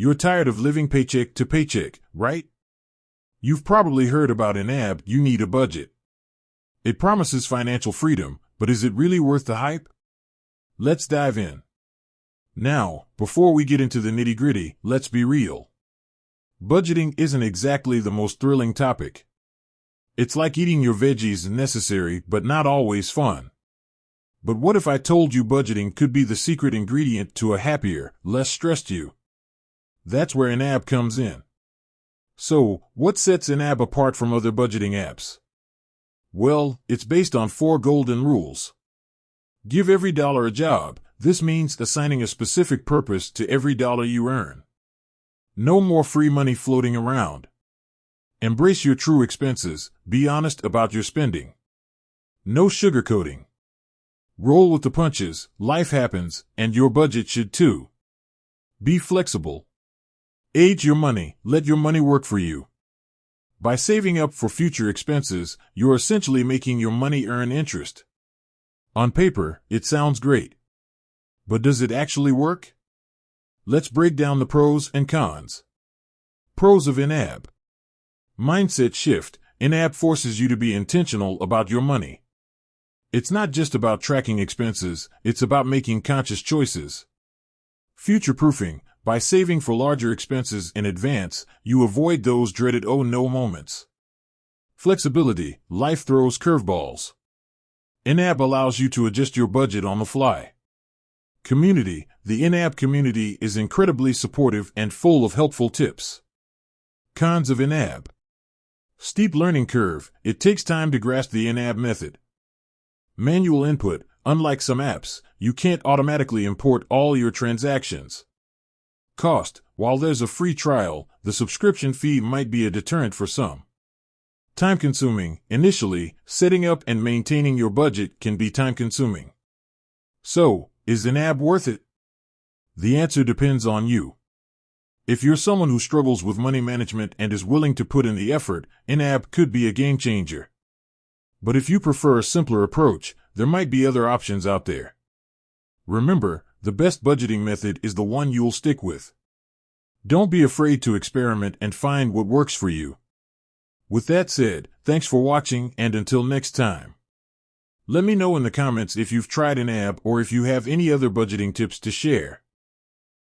You're tired of living paycheck to paycheck, right? You've probably heard about YNAB, you need a budget. It promises financial freedom, but is it really worth the hype? Let's dive in. Now, before we get into the nitty-gritty, let's be real. Budgeting isn't exactly the most thrilling topic. It's like eating your veggies, necessary, but not always fun. But what if I told you budgeting could be the secret ingredient to a happier, less stressed you? That's where YNAB comes in. So, what sets YNAB apart from other budgeting apps? Well, it's based on 4 golden rules. Give every dollar a job. This means assigning a specific purpose to every dollar you earn. No more free money floating around. Embrace your true expenses. Be honest about your spending. No sugarcoating. Roll with the punches. Life happens, and your budget should too. Be flexible. Age your money. Let your money work for you. By saving up for future expenses, you're essentially making your money earn interest. On paper, it sounds great. But does it actually work? Let's break down the pros and cons. Pros of YNAB. Mindset shift. YNAB forces you to be intentional about your money. It's not just about tracking expenses, it's about making conscious choices. Future-proofing. By saving for larger expenses in advance, you avoid those dreaded oh no moments. Flexibility. Life throws curveballs. YNAB allows you to adjust your budget on the fly. Community. The YNAB community is incredibly supportive and full of helpful tips. Cons of YNAB. Steep learning curve. It takes time to grasp the YNAB method. Manual input. Unlike some apps, you can't automatically import all your transactions. Cost. While there's a free trial, the subscription fee might be a deterrent for some. Time-consuming. Initially, setting up and maintaining your budget can be time-consuming. So, is YNAB worth it? The answer depends on you. If you're someone who struggles with money management and is willing to put in the effort, YNAB could be a game-changer. But if you prefer a simpler approach, there might be other options out there. Remember, the best budgeting method is the one you'll stick with. Don't be afraid to experiment and find what works for you. With that said, thanks for watching, and until next time. Let me know in the comments if you've tried YNAB or if you have any other budgeting tips to share.